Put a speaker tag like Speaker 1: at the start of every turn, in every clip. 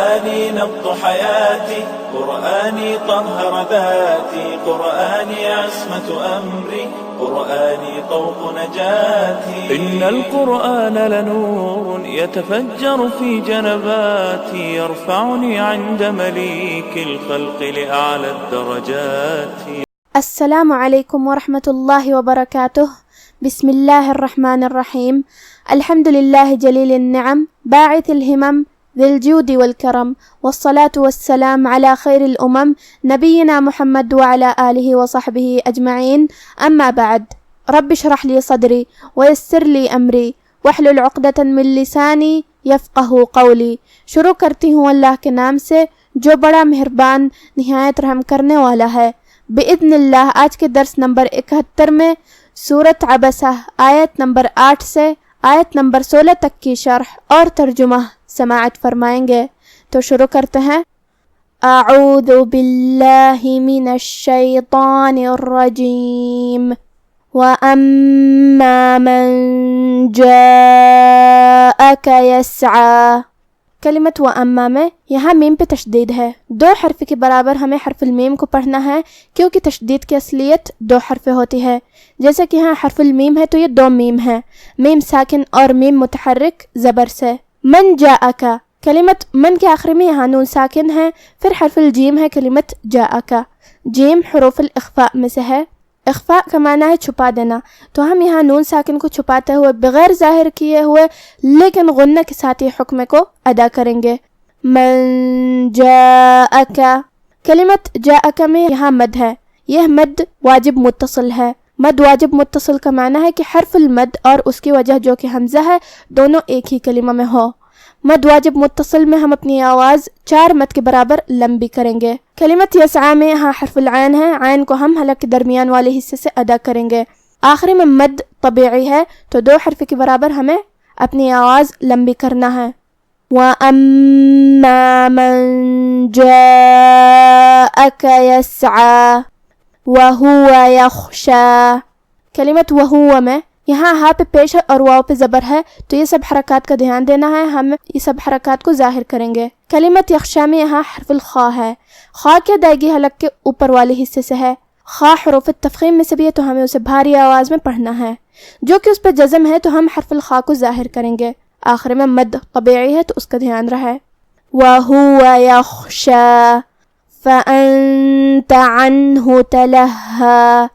Speaker 1: قرآني نبض حياتي، قرآني طهر ذاتي، قرآني عصمة أمري، قرآني طوق نجاتي. إن القرآن لنور يتفجر في جنباتي، يرفعني عند مليك الخلق لأعلى الدرجات.
Speaker 2: السلام عليكم ورحمة الله وبركاته. بسم الله الرحمن الرحيم. الحمد لله جليل النعم باعث الهمم ذي الجود والكرم، والصلاة والسلام على خير الأمم نبينا محمد وعلى آله وصحبه أجمعين. أما بعد، رب اشرح لي صدري ويسر لي أمري واحلل عقدة من لساني يفقه قولي. شروع کرتی ہوں اللہ کے نام سے جو بڑا مہربان نہایت رحم کرنے والا ہے۔ بإذن اللہ آج کے درس نمبر 71 میں سورۃ عبسہ آیت نمبر 8 سے آیت نمبر 16 تک کی شرح اور ترجمہ سماعت فرمائیں گے۔ تو شروع کرتے ہیں۔ اعوذ باللہ من الشیطان الرجیم وَأَمَّا مَنْ جَاءَكَ يَسْعَى۔ کلمت وَأَمَّا میں یہاں میم پہ تشدید ہے، 2 حرف کے برابر ہمیں حرف المیم کو پڑھنا ہے کیونکہ تشدید کی اصلیت 2 حرف ہوتی ہے۔ جیسا کہ یہاں حرف المیم ہے تو یہ 2 میم ہے، میم ساکن اور میم متحرک زبر سے۔ من جاءکا، کلمت من کے آخر میں یہاں نون ساکن ہے، پھر حرف الجیم ہے کلمت جاءکا۔ جیم حروف الاخفاء میں سے ہے، اخفاء کا معنی ہے چھپا دینا، تو ہم یہاں نون ساکن کو چھپاتے ہوئے بغیر ظاہر کیے ہوئے لیکن غنہ کے ساتھ یہ حکم کو ادا کریں گے۔ من جاءکا، کلمت جاءکا میں یہاں مد ہے، یہ مد واجب متصل ہے۔ مد واجب متصل کا معنی ہے کہ حرف المد اور اس کی وجہ جو کہ حمزہ ہے دونوں ایک ہی کلمہ میں ہو۔ مد واجب متصل میں ہم اپنی آواز 4 مد کے برابر لمبی کریں گے۔ کلمت یسعی میں یہاں حرف العین ہے، عین کو ہم حلق کے درمیان والے حصے سے ادا کریں گے۔ آخری میں مد طبیعی ہے تو 2 حرف کے برابر ہمیں اپنی آواز لمبی کرنا ہے۔ وَأَمَّا مَنْ جَاءَكَ يَسْعَى وَهُوَ يَخْشَى، کلمت وَهُوَ میں یہاں ہا پہ پیش ہے اور واو پہ زبر ہے تو یہ سب حرکات کا دھیان دینا ہے، ہم یہ سب حرکات کو ظاہر کریں گے۔ کلمت یخشا میں یہاں حرف الخا ہے، خا کی ادائیگی حلق کے اوپر والے حصے سے ہے، خا حروف تفخیم میں سے بھی ہے تو ہمیں اسے بھاری آواز میں پڑھنا ہے، جو کہ اس پہ جزم ہے تو ہم حرف الخا کو ظاہر کریں گے۔ آخر میں مد طبیعی ہے تو اس کا دھیان رہے۔ وَهُوَ يَخْشَى فَأَنْتَ عَنْهُ تَلَهَّى،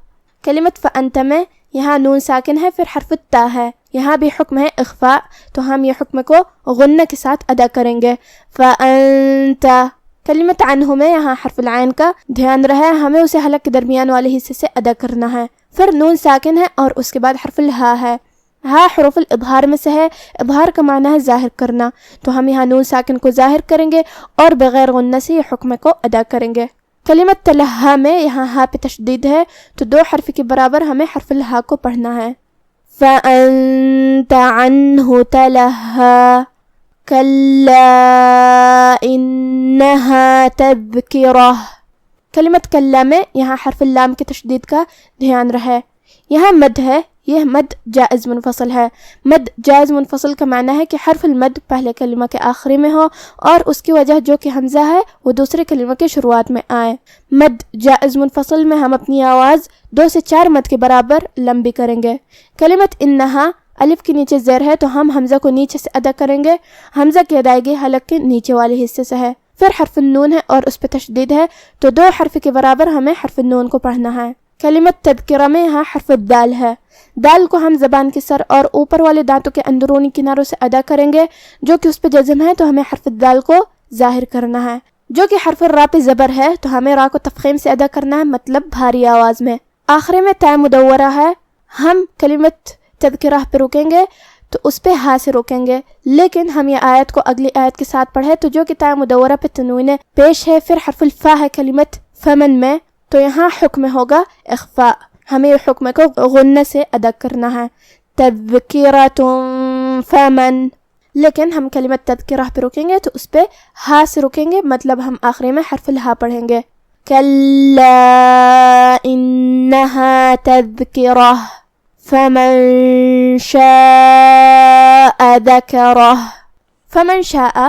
Speaker 2: کلمت فَأَنْتَ میں یہاں نون ساکن ہے، پھر حرف التا ہے، یہاں بھی حکم ہے اخفاء تو ہم یہ حکم کو غنہ کے ساتھ ادا کریں گے۔ فَأَنْتَ، کلمت عنہ میں یہاں حرف العین کا دھیان رہے، ہمیں اسے حلق کے درمیان والے حصے سے ادا کرنا ہے، پھر نون ساکن ہے اور اس کے بعد حرف الہا ہے، ہا حروف الاظہار میں سے ہے، اظہار کا معنی ہے ظاہر کرنا، تو ہم یہاں نون ساکن کو ظاہر کریں گے اور بغیر غنہ سے یہ حکم کو ادا کریں گے۔ کلمت تلہا میں یہاں ہا پہ تشدید ہے تو 2 حرف کے برابر ہمیں حرف الہا کو پڑھنا ہے۔ فَأَنْتَ عَنْهُ تَلَهَّى كَلَّا إِنَّهَا تَذْكِرَةٌ، کلمت کلا میں یہاں حرف اللام کے تشدید کا دھیان رہے، یہاں مد ہے، یہ مد جائز منفصل ہے۔ مد جائز منفصل کا معنی ہے کہ حرف المد پہلے کلمہ کے آخری میں ہو اور اس کی وجہ جو کہ حمزہ ہے وہ دوسرے کلمہ کے شروعات میں آئے۔ مد جائز منفصل میں ہم اپنی آواز 2 سے 4 مد کے برابر لمبی کریں گے۔ کلمت انہا الف کے نیچے زیر ہے تو ہم حمزہ کو نیچے سے ادا کریں گے، حمزہ کی ادائیگی حلق کے نیچے والے حصے سے ہے، پھر حرف النون ہے اور اس پہ تشدید ہے تو 2 حرف کے برابر ہمیں حرف النون کو پڑھنا ہے۔ کلمت تذکرہ میں یہاں حرف الدال ہے، دال کو ہم زبان کے سر اور اوپر والے دانتوں کے اندرونی کناروں سے ادا کریں گے، جو کہ اس پہ جزم ہے تو ہمیں حرف الدال کو ظاہر کرنا ہے، جو کہ حرف الراء پہ زبر ہے تو ہمیں راء کو تفخیم سے ادا کرنا ہے، مطلب بھاری آواز میں۔ آخری میں تا مدورہ ہے، ہم کلمت تذکرہ پہ روکیں گے تو اس پہ ہا سے روکیں گے، لیکن ہم یہ آیت کو اگلی آیت کے ساتھ پڑھے تو جو کہ تا مدورہ پہ تنوین پیش ہے، پھر حرف الفا ہے کلمت فمن میں تو یہاں حکم ہوگا اخفاء، ہمیں حکم کو غنہ سے ادا کرنا ہے۔ تذکرۃ فمن، لیکن ہم کلمت تذکرہ پہ رکیں گے تو اس پہ ہا سے رکیں گے، مطلب ہم آخری میں حرف الہا پڑھیں گے۔ کلا انہا تذکرہ فمن شاء ذکرہ، فمن شاء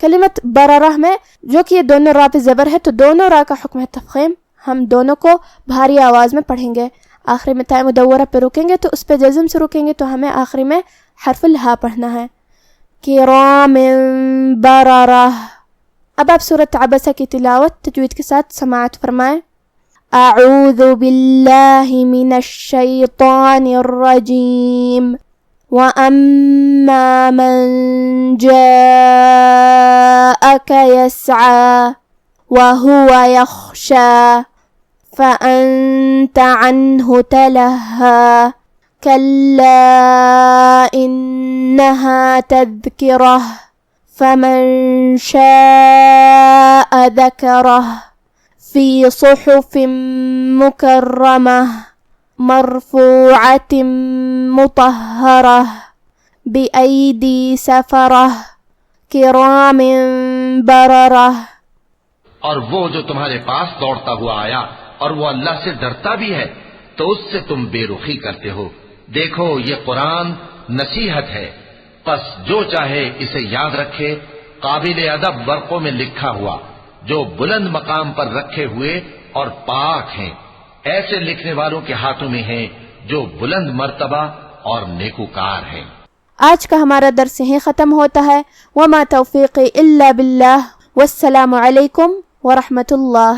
Speaker 2: کلمت بررہ میں جو کہ یہ دونوں را پہ زبر ہے تو دونوں را کا حکم ہے تفخیم. ہم دونوں کو بھاری آواز میں پڑھیں گے. آخری میں تاء مدورہ پہ رکیں گے تو اس پہ جزم سے رکیں گے تو ہمیں آخری میں حرف الہا پڑھنا ہے. کرام بررہ. اب آپ سورۃ عبسہ کی تلاوت تجوید کے ساتھ سماعت فرمائیں. اعوذ باللہ من الشیطان الرجیم وَأَمَّا مَنْ جَاءَكَ يَسْعَى وَهُوَ يَخْشَى فَأَنْتَ عَنْهُ تَلَهَّى كَلَّا إِنَّهَا تَذْكِرَةٌ فَمَنْ شَاءَ ذَكَرَهُ فِي صُحُفٍ مُكَرَّمَةٍ مرفوعة مطهرة بأيدي سفرة کرام بررہ.
Speaker 3: اور وہ جو تمہارے پاس دوڑتا ہوا آیا اور وہ اللہ سے ڈرتا بھی ہے تو اس سے تم بے رخی کرتے ہو. دیکھو یہ قرآن نصیحت ہے، پس جو چاہے اسے یاد رکھے. قابل ادب ورقوں میں لکھا ہوا جو بلند مقام پر رکھے ہوئے اور پاک ہیں، ایسے لکھنے والوں کے ہاتھوں میں ہیں جو بلند مرتبہ اور نیکوکار ہیں.
Speaker 2: آج کا ہمارا درس یہیں ختم ہوتا ہے. وما توفیقی الا باللہ. والسلام علیکم ورحمۃ اللہ.